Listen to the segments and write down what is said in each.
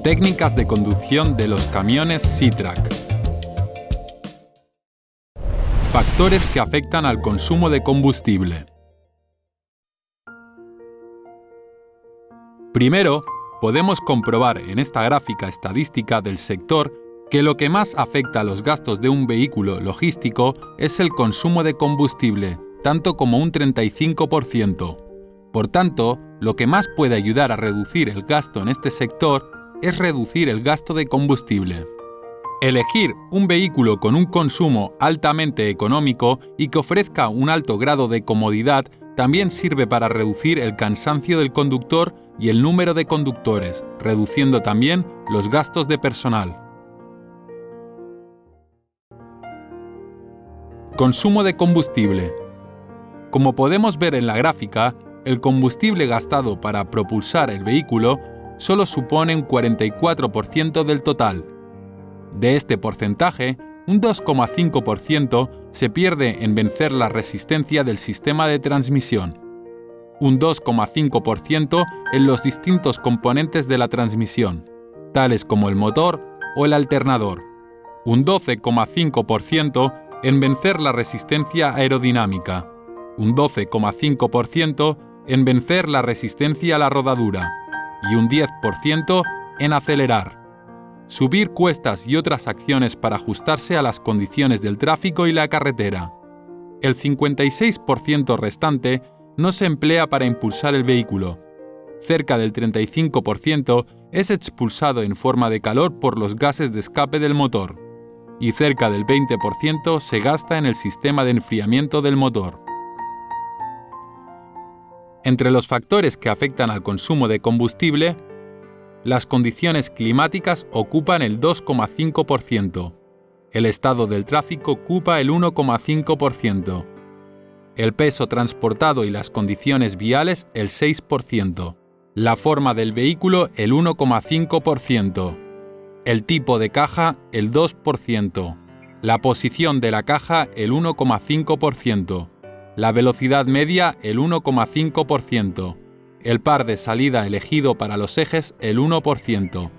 Técnicas de conducción de los camiones SeaTrack. Factores que afectan al consumo de combustible. Primero, podemos comprobar en esta gráfica estadística del sector que lo que más afecta a los gastos de un vehículo logístico es el consumo de combustible, tanto como un 35%. Por tanto, lo que más puede ayudar a reducir el gasto en este sector es reducir el gasto de combustible. Elegir un vehículo con un consumo altamente económico y que ofrezca un alto grado de comodidad también sirve para reducir el cansancio del conductor y el número de conductores, reduciendo también los gastos de personal. Consumo de combustible. Como podemos ver en la gráfica, el combustible gastado para propulsar el vehículo solo supone un 44% del total. De este porcentaje, un 2,5% se pierde en vencer la resistencia del sistema de transmisión, un 2,5% en los distintos componentes de la transmisión, tales como el motor o el alternador, un 12,5% en vencer la resistencia aerodinámica, un 12,5% en vencer la resistencia a la rodadura y un 10% en acelerar, subir cuestas y otras acciones para ajustarse a las condiciones del tráfico y la carretera. El 56% restante no se emplea para impulsar el vehículo. Cerca del 35% es expulsado en forma de calor por los gases de escape del motor, y cerca del 20% se gasta en el sistema de enfriamiento del motor. Entre los factores que afectan al consumo de combustible, las condiciones climáticas ocupan el 2,5%, el estado del tráfico ocupa el 1,5%, el peso transportado y las condiciones viales el 6%, la forma del vehículo el 1,5%, el tipo de caja el 2%, la posición de la caja el 1,5%, la velocidad media el 1,5%, el par de salida elegido para los ejes el 1%,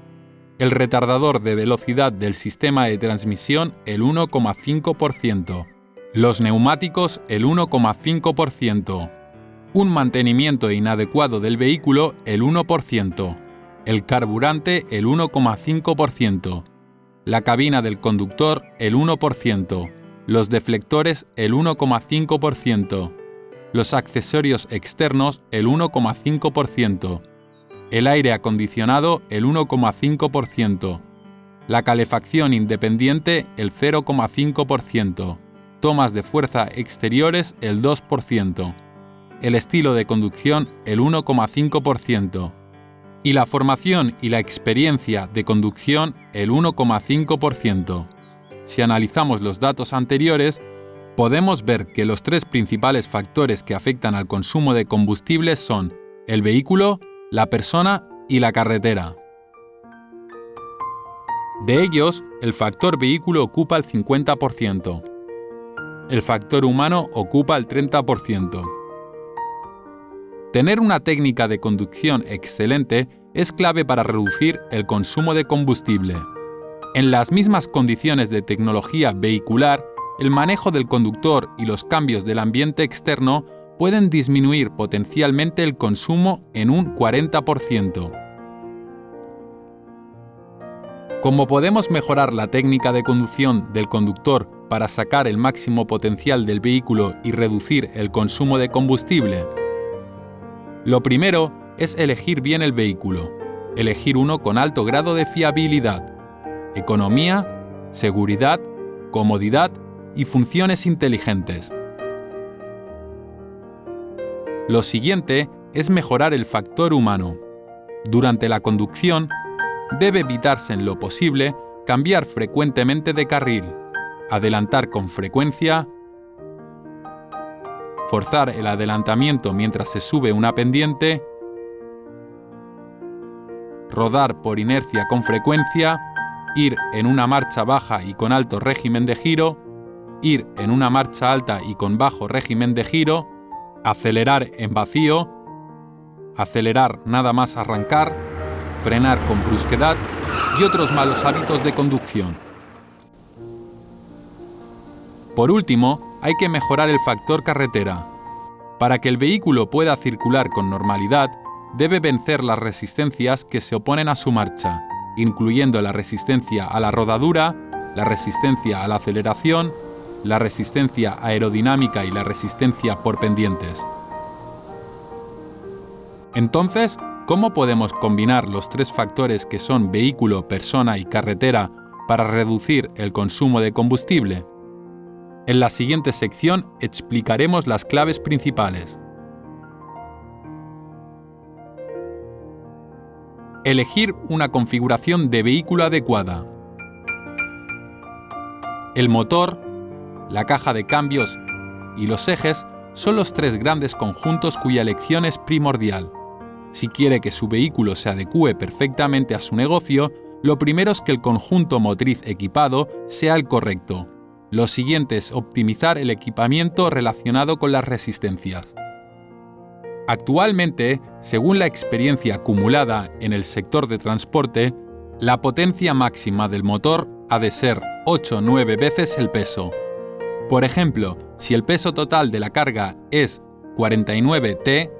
el retardador de velocidad del sistema de transmisión el 1,5%, los neumáticos el 1,5%, un mantenimiento inadecuado del vehículo el 1%, el carburante el 1,5%, la cabina del conductor el 1%, los deflectores el 1,5%, los accesorios externos el 1,5%, el aire acondicionado el 1,5%, la calefacción independiente el 0,5%, tomas de fuerza exteriores el 2%, el estilo de conducción el 1,5%, y la formación y la experiencia de conducción el 1,5%. Si analizamos los datos anteriores, podemos ver que los tres principales factores que afectan al consumo de combustible son el vehículo, la persona y la carretera. De ellos, el factor vehículo ocupa el 50%. El factor humano ocupa el 30%. Tener una técnica de conducción excelente es clave para reducir el consumo de combustible. En las mismas condiciones de tecnología vehicular, el manejo del conductor y los cambios del ambiente externo pueden disminuir potencialmente el consumo en un 40%. ¿Cómo podemos mejorar la técnica de conducción del conductor para sacar el máximo potencial del vehículo y reducir el consumo de combustible? Lo primero es elegir bien el vehículo, elegir uno con alto grado de fiabilidad, economía, seguridad, comodidad y funciones inteligentes. Lo siguiente es mejorar el factor humano. Durante la conducción, debe evitarse en lo posible cambiar frecuentemente de carril, adelantar con frecuencia, forzar el adelantamiento mientras se sube una pendiente, rodar por inercia con frecuencia, ir en una marcha baja y con alto régimen de giro, ir en una marcha alta y con bajo régimen de giro, acelerar en vacío, acelerar nada más arrancar, frenar con brusquedad y otros malos hábitos de conducción. Por último, hay que mejorar el factor carretera. Para que el vehículo pueda circular con normalidad, debe vencer las resistencias que se oponen a su marcha, incluyendo la resistencia a la rodadura, la resistencia a la aceleración, la resistencia aerodinámica y la resistencia por pendientes. Entonces, ¿cómo podemos combinar los tres factores que son vehículo, persona y carretera para reducir el consumo de combustible? En la siguiente sección explicaremos las claves principales. Elegir una configuración de vehículo adecuada. El motor, la caja de cambios y los ejes son los tres grandes conjuntos cuya elección es primordial. Si quiere que su vehículo se adecúe perfectamente a su negocio, lo primero es que el conjunto motriz equipado sea el correcto. Lo siguiente es optimizar el equipamiento relacionado con las resistencias. Actualmente, según la experiencia acumulada en el sector de transporte, la potencia máxima del motor ha de ser 8 o 9 veces el peso. Por ejemplo, si el peso total de la carga es 49 T,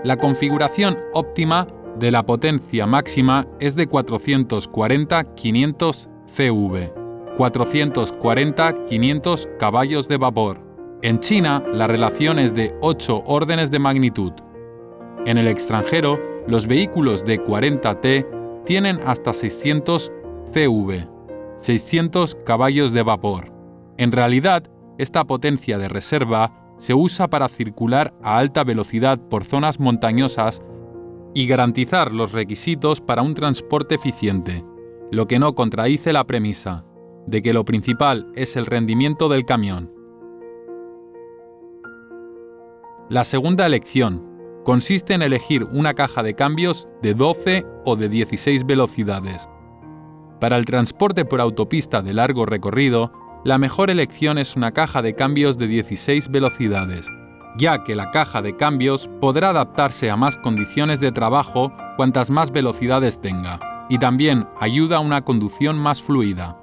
la configuración óptima de la potencia máxima es de 440-500 CV, 440-500 caballos de vapor. En China, la relación es de 8 órdenes de magnitud. En el extranjero, los vehículos de 40T tienen hasta 600 CV, 600 caballos de vapor. En realidad, esta potencia de reserva se usa para circular a alta velocidad por zonas montañosas y garantizar los requisitos para un transporte eficiente, lo que no contradice la premisa de que lo principal es el rendimiento del camión. La segunda elección consiste en elegir una caja de cambios de 12 o de 16 velocidades. Para el transporte por autopista de largo recorrido, la mejor elección es una caja de cambios de 16 velocidades, ya que la caja de cambios podrá adaptarse a más condiciones de trabajo cuantas más velocidades tenga, y también ayuda a una conducción más fluida.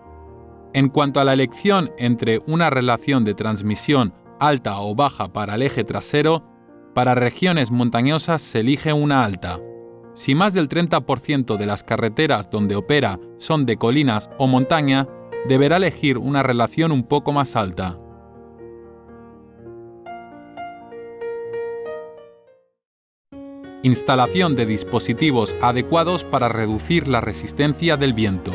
En cuanto a la elección entre una relación de transmisión alta o baja para el eje trasero, para regiones montañosas se elige una alta. Si más del 30% de las carreteras donde opera son de colinas o montaña, deberá elegir una relación un poco más alta. Instalación de dispositivos adecuados para reducir la resistencia del viento.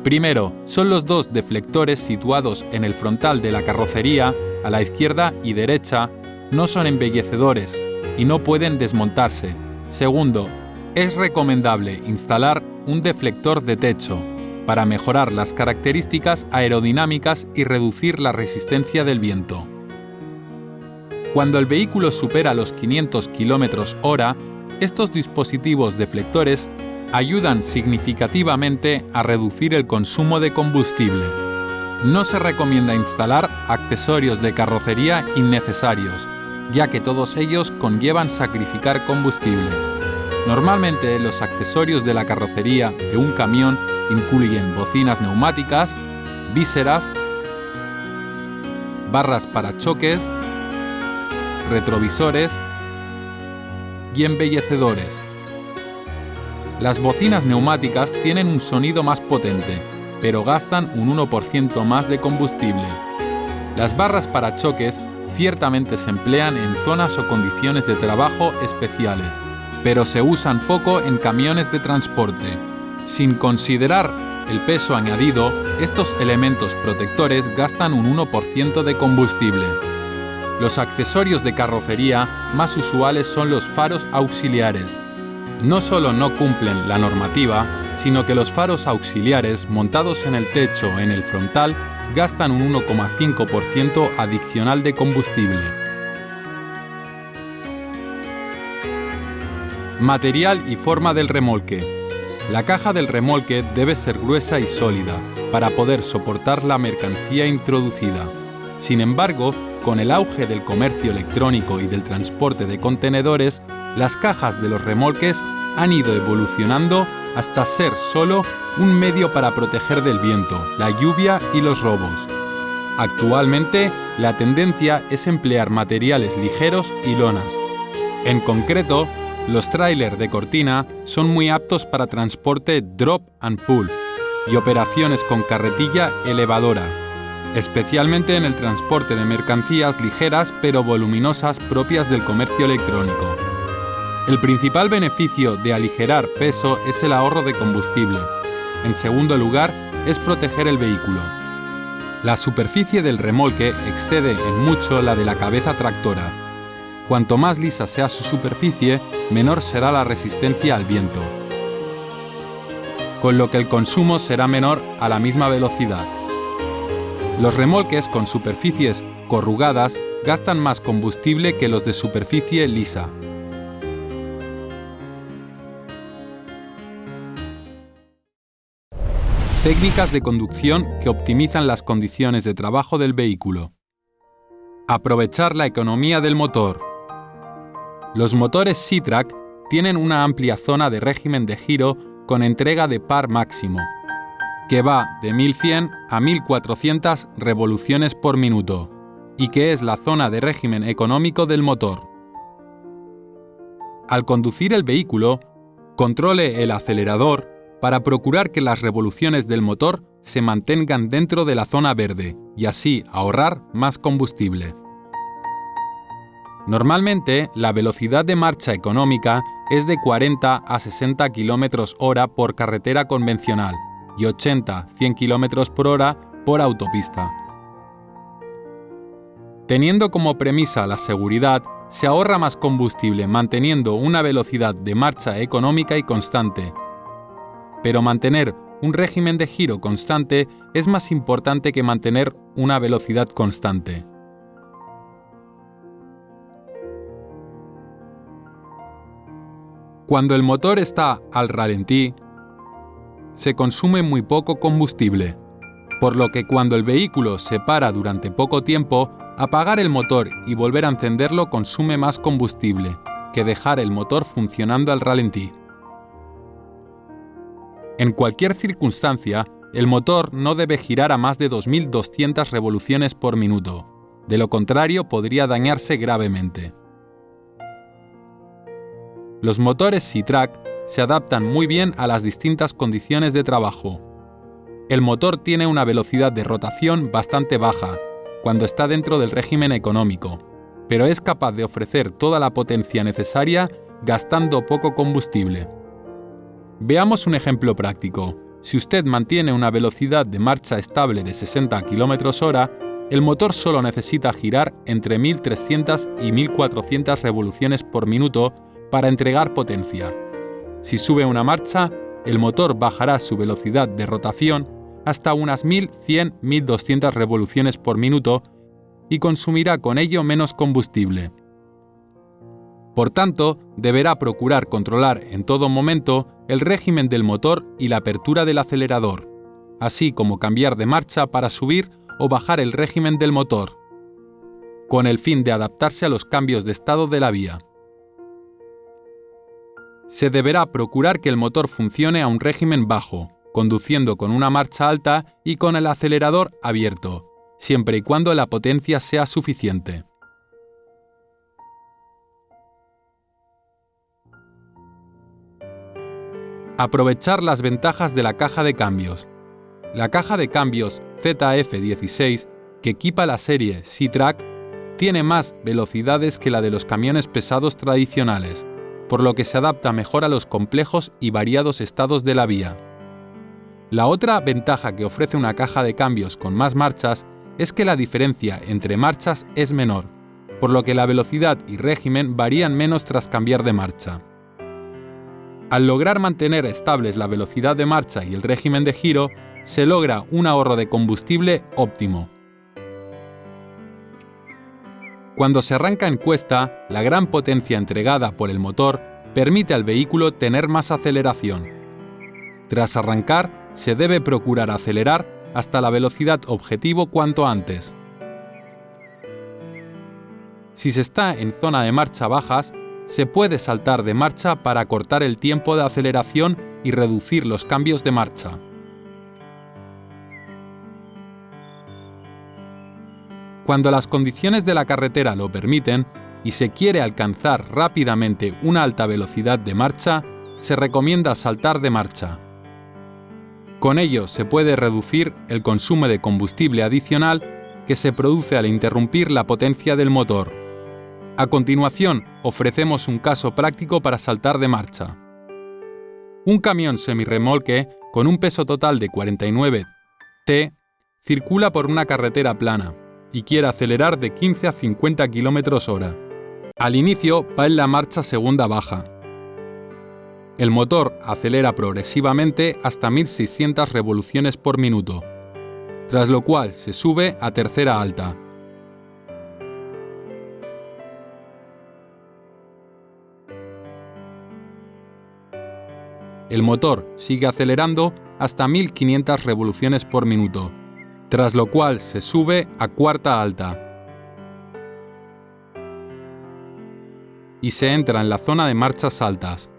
Primero, son los dos deflectores situados en el frontal de la carrocería, a la izquierda y derecha, no son embellecedores y no pueden desmontarse. Segundo, es recomendable instalar un deflector de techo para mejorar las características aerodinámicas y reducir la resistencia del viento. Cuando el vehículo supera los 500 km/h, estos dispositivos deflectores ayudan significativamente a reducir el consumo de combustible. No se recomienda instalar accesorios de carrocería innecesarios, ya que todos ellos conllevan sacrificar combustible. Normalmente, los accesorios de la carrocería de un camión incluyen bocinas neumáticas, vísceras, barras para choques, retrovisores y embellecedores. Las bocinas neumáticas tienen un sonido más potente, pero gastan un 1% más de combustible. Las barras para choques ciertamente se emplean en zonas o condiciones de trabajo especiales, pero se usan poco en camiones de transporte. Sin considerar el peso añadido, estos elementos protectores gastan un 1% de combustible. Los accesorios de carrocería más usuales son los faros auxiliares. No solo no cumplen la normativa, sino que los faros auxiliares montados en el techo o en el frontal gastan un 1,5% adicional de combustible. Material y forma del remolque. La caja del remolque debe ser gruesa y sólida para poder soportar la mercancía introducida. Sin embargo, con el auge del comercio electrónico y del transporte de contenedores, las cajas de los remolques han ido evolucionando hasta ser solo un medio para proteger del viento, la lluvia y los robos. Actualmente, la tendencia es emplear materiales ligeros y lonas. En concreto, los tráiler de cortina son muy aptos para transporte drop and pull y operaciones con carretilla elevadora, especialmente en el transporte de mercancías ligeras pero voluminosas propias del comercio electrónico. El principal beneficio de aligerar peso es el ahorro de combustible. En segundo lugar, es proteger el vehículo. La superficie del remolque excede en mucho la de la cabeza tractora. Cuanto más lisa sea su superficie, menor será la resistencia al viento, con lo que el consumo será menor a la misma velocidad. Los remolques con superficies corrugadas gastan más combustible que los de superficie lisa. Técnicas de conducción que optimizan las condiciones de trabajo del vehículo. Aprovechar la economía del motor. Los motores C-Track tienen una amplia zona de régimen de giro con entrega de par máximo, que va de 1100 a 1400 revoluciones por minuto, y que es la zona de régimen económico del motor. Al conducir el vehículo, controle el acelerador para procurar que las revoluciones del motor se mantengan dentro de la zona verde y así ahorrar más combustible. Normalmente, la velocidad de marcha económica es de 40 a 60 km/h por carretera convencional y 80-100 km/h por autopista. Teniendo como premisa la seguridad, se ahorra más combustible manteniendo una velocidad de marcha económica y constante. Pero mantener un régimen de giro constante es más importante que mantener una velocidad constante. Cuando el motor está al ralentí, se consume muy poco combustible, por lo que cuando el vehículo se para durante poco tiempo, apagar el motor y volver a encenderlo consume más combustible que dejar el motor funcionando al ralentí. En cualquier circunstancia, el motor no debe girar a más de 2200 revoluciones por minuto, de lo contrario podría dañarse gravemente. Los motores C-Track se adaptan muy bien a las distintas condiciones de trabajo. El motor tiene una velocidad de rotación bastante baja, cuando está dentro del régimen económico, pero es capaz de ofrecer toda la potencia necesaria gastando poco combustible. Veamos un ejemplo práctico. Si usted mantiene una velocidad de marcha estable de 60 km/h, el motor solo necesita girar entre 1300 y 1400 revoluciones por minuto para entregar potencia. Si sube una marcha, el motor bajará su velocidad de rotación hasta unas 1100-1200 revoluciones por minuto y consumirá con ello menos combustible. Por tanto, deberá procurar controlar en todo momento el régimen del motor y la apertura del acelerador, así como cambiar de marcha para subir o bajar el régimen del motor, con el fin de adaptarse a los cambios de estado de la vía. Se deberá procurar que el motor funcione a un régimen bajo, conduciendo con una marcha alta y con el acelerador abierto, siempre y cuando la potencia sea suficiente. Aprovechar las ventajas de la caja de cambios. La caja de cambios ZF16, que equipa la serie C-Track, tiene más velocidades que la de los camiones pesados tradicionales, por lo que se adapta mejor a los complejos y variados estados de la vía. La otra ventaja que ofrece una caja de cambios con más marchas es que la diferencia entre marchas es menor, por lo que la velocidad y régimen varían menos tras cambiar de marcha. Al lograr mantener estables la velocidad de marcha y el régimen de giro, se logra un ahorro de combustible óptimo. Cuando se arranca en cuesta, la gran potencia entregada por el motor permite al vehículo tener más aceleración. Tras arrancar, se debe procurar acelerar hasta la velocidad objetivo cuanto antes. Si se está en zona de marcha bajas, se puede saltar de marcha para acortar el tiempo de aceleración y reducir los cambios de marcha. Cuando las condiciones de la carretera lo permiten y se quiere alcanzar rápidamente una alta velocidad de marcha, se recomienda saltar de marcha. Con ello se puede reducir el consumo de combustible adicional que se produce al interrumpir la potencia del motor. A continuación, ofrecemos un caso práctico para saltar de marcha. Un camión semirremolque con un peso total de 49 t circula por una carretera plana y quiere acelerar de 15 a 50 km/h. Al inicio va en la marcha segunda baja. El motor acelera progresivamente hasta 1600 revoluciones por minuto, tras lo cual se sube a tercera alta. El motor sigue acelerando hasta 1500 revoluciones por minuto, tras lo cual se sube a cuarta alta y se entra en la zona de marchas altas.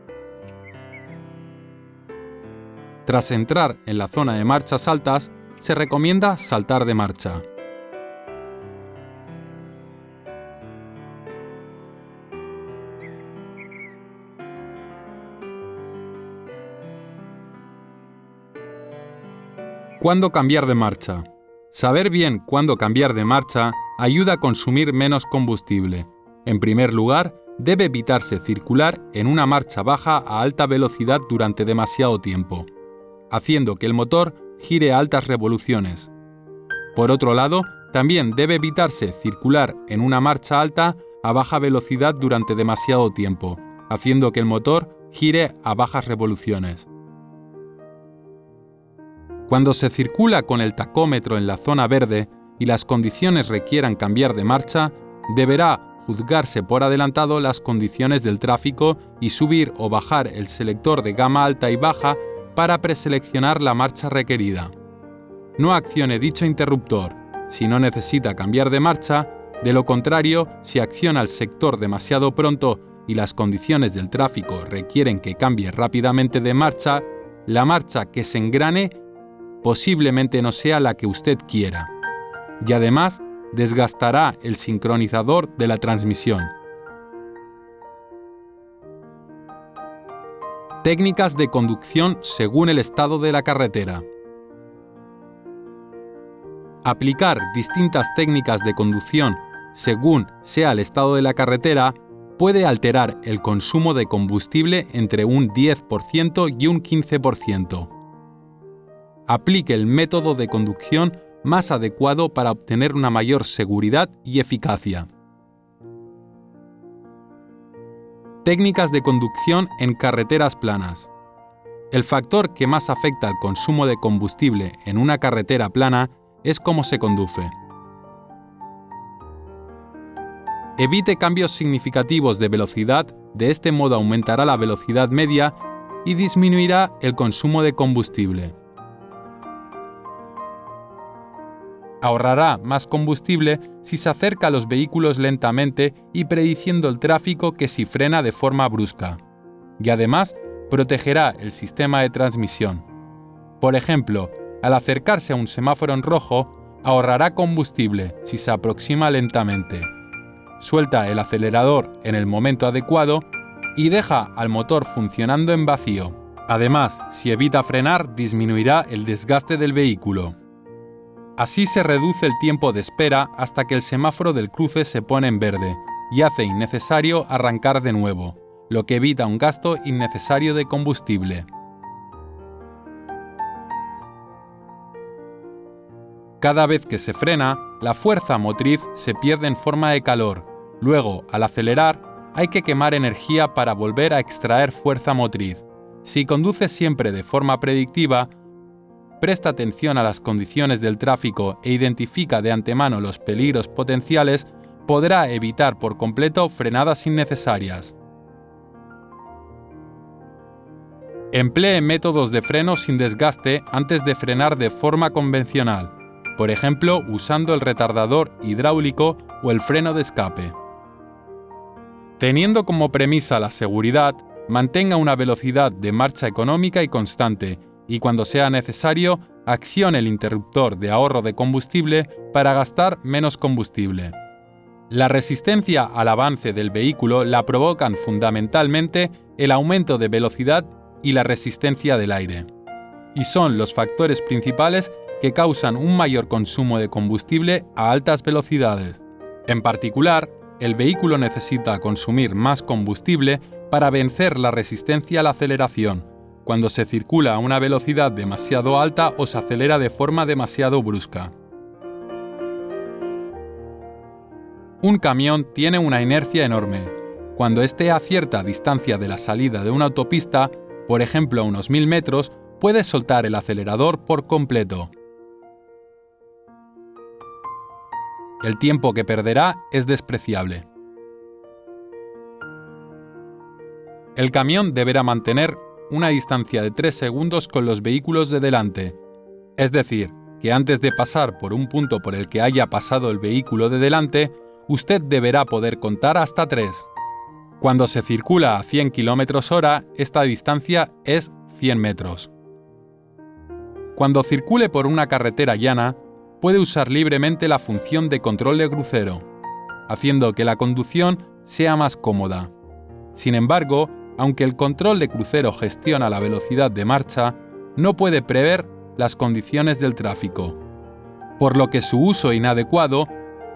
Tras entrar en la zona de marchas altas, se recomienda saltar de marcha. ¿Cuándo cambiar de marcha? Saber bien cuándo cambiar de marcha ayuda a consumir menos combustible. En primer lugar, debe evitarse circular en una marcha baja a alta velocidad durante demasiado tiempo, haciendo que el motor gire a altas revoluciones. Por otro lado, también debe evitarse circular en una marcha alta a baja velocidad durante demasiado tiempo, haciendo que el motor gire a bajas revoluciones. Cuando se circula con el tacómetro en la zona verde y las condiciones requieran cambiar de marcha, deberá juzgarse por adelantado las condiciones del tráfico y subir o bajar el selector de gama alta y baja para preseleccionar la marcha requerida. No accione dicho interruptor si no necesita cambiar de marcha, de lo contrario, si acciona el sector demasiado pronto y las condiciones del tráfico requieren que cambie rápidamente de marcha, la marcha que se engrane posiblemente no sea la que usted quiera, y además desgastará el sincronizador de la transmisión. Técnicas de conducción según el estado de la carretera. Aplicar distintas técnicas de conducción según sea el estado de la carretera puede alterar el consumo de combustible entre un 10% y un 15%. Aplique el método de conducción más adecuado para obtener una mayor seguridad y eficacia. Técnicas de conducción en carreteras planas. El factor que más afecta al consumo de combustible en una carretera plana es cómo se conduce. Evite cambios significativos de velocidad, de este modo aumentará la velocidad media y disminuirá el consumo de combustible. Ahorrará más combustible si se acerca a los vehículos lentamente y prediciendo el tráfico que si frena de forma brusca. Y además, protegerá el sistema de transmisión. Por ejemplo, al acercarse a un semáforo en rojo, ahorrará combustible si se aproxima lentamente. Suelta el acelerador en el momento adecuado y deja al motor funcionando en vacío. Además, si evita frenar, disminuirá el desgaste del vehículo. Así se reduce el tiempo de espera hasta que el semáforo del cruce se pone en verde y hace innecesario arrancar de nuevo, lo que evita un gasto innecesario de combustible. Cada vez que se frena, la fuerza motriz se pierde en forma de calor. Luego, al acelerar, hay que quemar energía para volver a extraer fuerza motriz. Si conduce siempre de forma predictiva, presta atención a las condiciones del tráfico e identifica de antemano los peligros potenciales, podrá evitar por completo frenadas innecesarias. Emplee métodos de freno sin desgaste antes de frenar de forma convencional, por ejemplo usando el retardador hidráulico o el freno de escape. Teniendo como premisa la seguridad, mantenga una velocidad de marcha económica y constante, y cuando sea necesario, accione el interruptor de ahorro de combustible para gastar menos combustible. La resistencia al avance del vehículo la provocan fundamentalmente el aumento de velocidad y la resistencia del aire, y son los factores principales que causan un mayor consumo de combustible a altas velocidades. En particular, el vehículo necesita consumir más combustible para vencer la resistencia a la aceleración, cuando se circula a una velocidad demasiado alta o se acelera de forma demasiado brusca. Un camión tiene una inercia enorme. Cuando esté a cierta distancia de la salida de una autopista, por ejemplo a unos 1000 metros, puede soltar el acelerador por completo. El tiempo que perderá es despreciable. El camión deberá mantener una distancia de 3 segundos con los vehículos de delante, es decir, que antes de pasar por un punto por el que haya pasado el vehículo de delante, usted deberá poder contar hasta 3. Cuando se circula a 100 km/h, esta distancia es 100 metros. Cuando circule por una carretera llana, puede usar libremente la función de control de crucero, haciendo que la conducción sea más cómoda. Sin embargo, aunque el control de crucero gestiona la velocidad de marcha, no puede prever las condiciones del tráfico, por lo que su uso inadecuado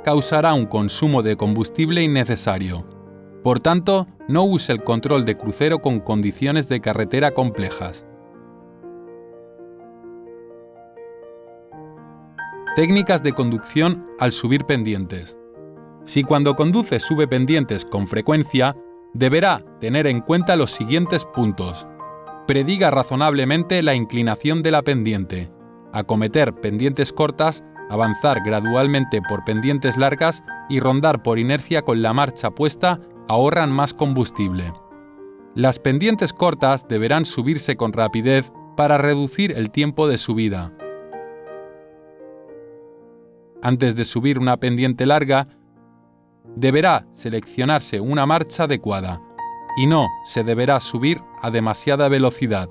causará un consumo de combustible innecesario. Por tanto, no use el control de crucero con condiciones de carretera complejas. Técnicas de conducción al subir pendientes. Si cuando conduce sube pendientes con frecuencia, deberá tener en cuenta los siguientes puntos. Prediga razonablemente la inclinación de la pendiente. Acometer pendientes cortas, avanzar gradualmente por pendientes largas y rondar por inercia con la marcha puesta ahorran más combustible. Las pendientes cortas deberán subirse con rapidez para reducir el tiempo de subida. Antes de subir una pendiente larga, deberá seleccionarse una marcha adecuada y no se deberá subir a demasiada velocidad.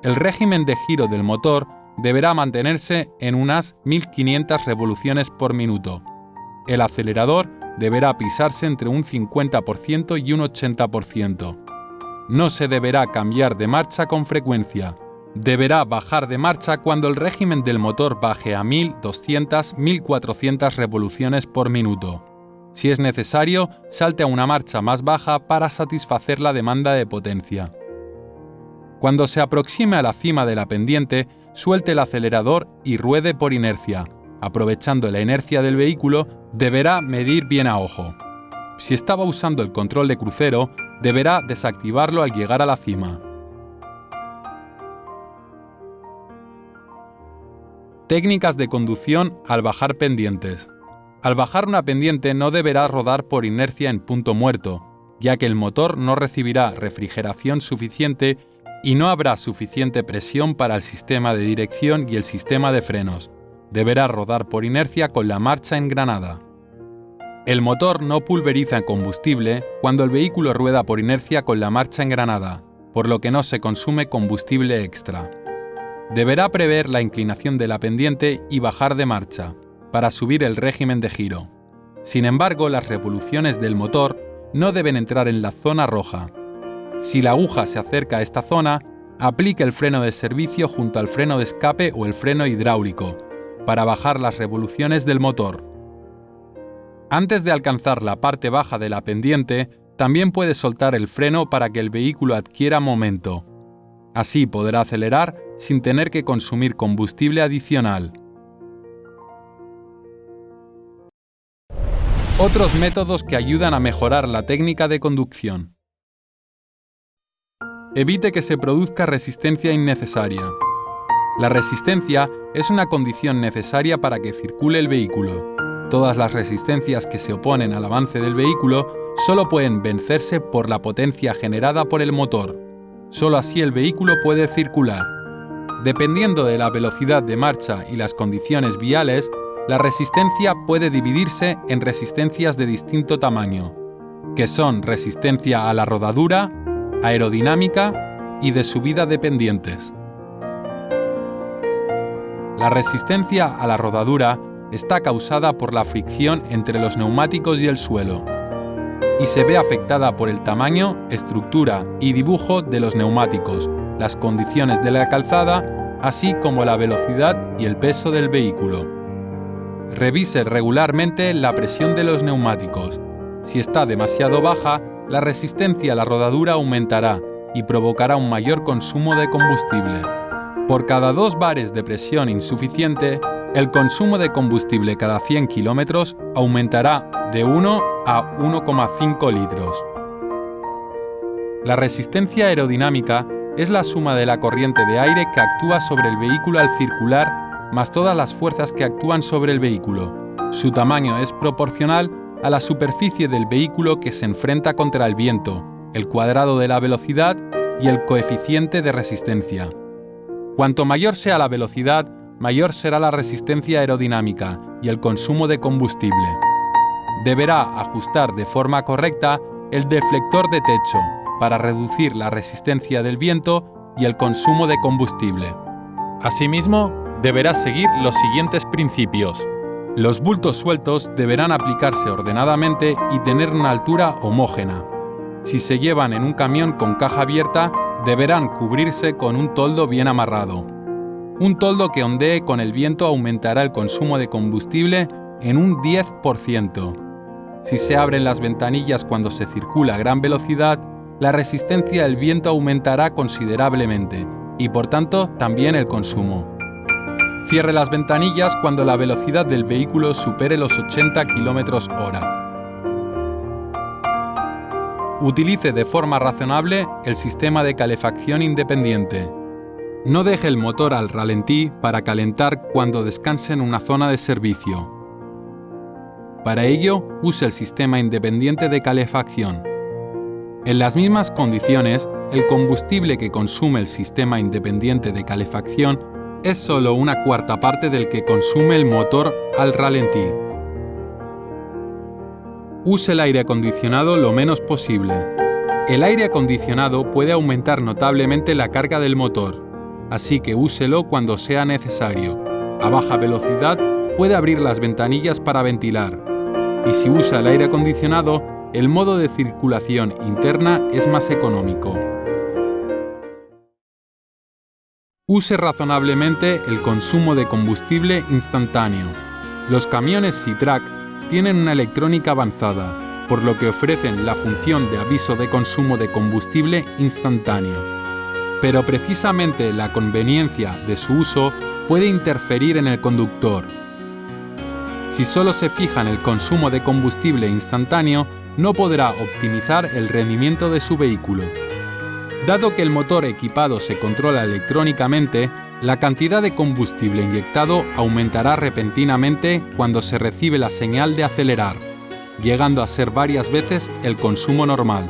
El régimen de giro del motor deberá mantenerse en unas 1500 revoluciones por minuto. El acelerador deberá pisarse entre un 50% y un 80%. No se deberá cambiar de marcha con frecuencia. Deberá bajar de marcha cuando el régimen del motor baje a 1200-1400 revoluciones por minuto. Si es necesario, salte a una marcha más baja para satisfacer la demanda de potencia. Cuando se aproxime a la cima de la pendiente, suelte el acelerador y ruede por inercia. Aprovechando la inercia del vehículo, deberá medir bien a ojo. Si estaba usando el control de crucero, deberá desactivarlo al llegar a la cima. Técnicas de conducción al bajar pendientes. Al bajar una pendiente no deberá rodar por inercia en punto muerto, ya que el motor no recibirá refrigeración suficiente y no habrá suficiente presión para el sistema de dirección y el sistema de frenos. Deberá rodar por inercia con la marcha engranada. El motor no pulveriza combustible cuando el vehículo rueda por inercia con la marcha engranada, por lo que no se consume combustible extra. Deberá prever la inclinación de la pendiente y bajar de marcha, para subir el régimen de giro. Sin embargo, las revoluciones del motor no deben entrar en la zona roja. Si la aguja se acerca a esta zona, aplique el freno de servicio junto al freno de escape o el freno hidráulico, para bajar las revoluciones del motor. Antes de alcanzar la parte baja de la pendiente, también puede soltar el freno para que el vehículo adquiera momento. Así podrá acelerar sin tener que consumir combustible adicional. Otros métodos que ayudan a mejorar la técnica de conducción. Evite que se produzca resistencia innecesaria. La resistencia es una condición necesaria para que circule el vehículo. Todas las resistencias que se oponen al avance del vehículo solo pueden vencerse por la potencia generada por el motor. Solo así el vehículo puede circular. Dependiendo de la velocidad de marcha y las condiciones viales, la resistencia puede dividirse en resistencias de distinto tamaño. que son resistencia a la rodadura, aerodinámica y de subida de pendientes. La resistencia a la rodadura está causada por la fricción entre los neumáticos y el suelo, y se ve afectada por el tamaño, estructura y dibujo de los neumáticos, las condiciones de la calzada, así como la velocidad y el peso del vehículo. Revise regularmente la presión de los neumáticos. Si está demasiado baja, la resistencia a la rodadura aumentará y provocará un mayor consumo de combustible. Por cada 2 bares de presión insuficiente, el consumo de combustible cada 100 kilómetros aumentará de 1 a 1,5 litros. La resistencia aerodinámica es la suma de la corriente de aire que actúa sobre el vehículo al circular, más todas las fuerzas que actúan sobre el vehículo. Su tamaño es proporcional a la superficie del vehículo que se enfrenta contra el viento, el cuadrado de la velocidad y el coeficiente de resistencia. Cuanto mayor sea la velocidad, mayor será la resistencia aerodinámica y el consumo de combustible. Deberá ajustar de forma correcta el deflector de techo para reducir la resistencia del viento y el consumo de combustible. Asimismo, deberá seguir los siguientes principios. Los bultos sueltos deberán aplicarse ordenadamente y tener una altura homógena. Si se llevan en un camión con caja abierta, deberán cubrirse con un toldo bien amarrado. Un toldo que ondee con el viento aumentará el consumo de combustible en un 10%. Si se abren las ventanillas cuando se circula a gran velocidad, la resistencia del viento aumentará considerablemente y por tanto también el consumo. Cierre las ventanillas cuando la velocidad del vehículo supere los 80 km/h. Utilice de forma razonable el sistema de calefacción independiente. No deje el motor al ralentí para calentar cuando descanse en una zona de servicio. Para ello, use el sistema independiente de calefacción. En las mismas condiciones, el combustible que consume el sistema independiente de calefacción es solo una cuarta parte del que consume el motor al ralentí. Use el aire acondicionado lo menos posible. El aire acondicionado puede aumentar notablemente la carga del motor, así que úselo cuando sea necesario. A baja velocidad puede abrir las ventanillas para ventilar. Y si usa el aire acondicionado, el modo de circulación interna es más económico. Use razonablemente el consumo de combustible instantáneo. Los camiones Sitrac tienen una electrónica avanzada, por lo que ofrecen la función de aviso de consumo de combustible instantáneo. Pero precisamente la conveniencia de su uso puede interferir en el conductor. Si solo se fija en el consumo de combustible instantáneo, no podrá optimizar el rendimiento de su vehículo. Dado que el motor equipado se controla electrónicamente, la cantidad de combustible inyectado aumentará repentinamente cuando se recibe la señal de acelerar, llegando a ser varias veces el consumo normal.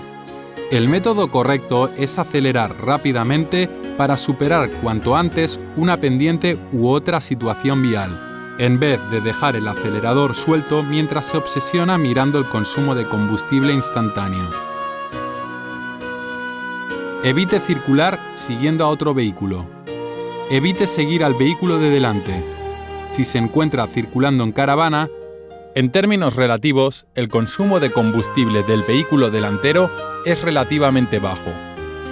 El método correcto es acelerar rápidamente para superar cuanto antes una pendiente u otra situación vial, en vez de dejar el acelerador suelto mientras se obsesiona mirando el consumo de combustible instantáneo. Evite circular siguiendo a otro vehículo. Evite seguir al vehículo de delante. Si se encuentra circulando en caravana, en términos relativos, el consumo de combustible del vehículo delantero es relativamente bajo.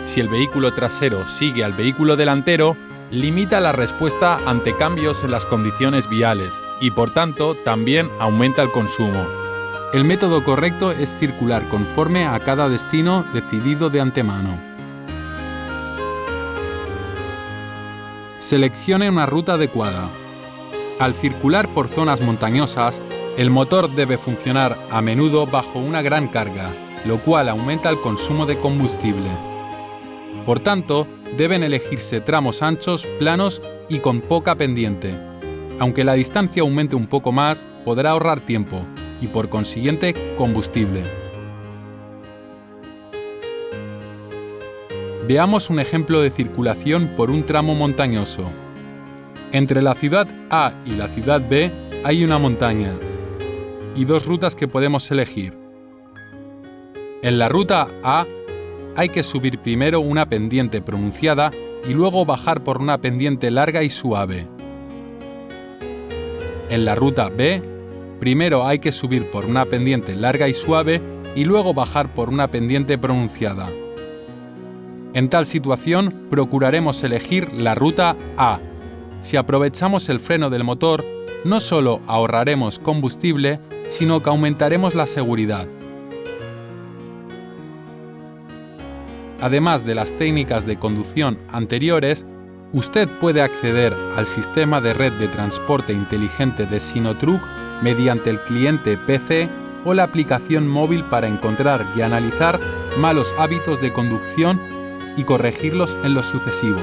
Si el vehículo trasero sigue al vehículo delantero, limita la respuesta ante cambios en las condiciones viales y, por tanto, también aumenta el consumo. El método correcto es circular conforme a cada destino decidido de antemano. Seleccione una ruta adecuada. Al circular por zonas montañosas, el motor debe funcionar a menudo bajo una gran carga, lo cual aumenta el consumo de combustible. Por tanto, deben elegirse tramos anchos, planos y con poca pendiente. Aunque la distancia aumente un poco más, podrá ahorrar tiempo y, por consiguiente, combustible. Veamos un ejemplo de circulación por un tramo montañoso. Entre la ciudad A y la ciudad B hay una montaña y 2 rutas que podemos elegir. En la ruta A hay que subir primero una pendiente pronunciada y luego bajar por una pendiente larga y suave. En la ruta B, primero hay que subir por una pendiente larga y suave y luego bajar por una pendiente pronunciada. En tal situación, procuraremos elegir la ruta A. Si aprovechamos el freno del motor, no solo ahorraremos combustible, sino que aumentaremos la seguridad. Además de las técnicas de conducción anteriores, usted puede acceder al sistema de red de transporte inteligente de Sinotruck mediante el cliente PC o la aplicación móvil para encontrar y analizar malos hábitos de conducción y corregirlos en lo sucesivo.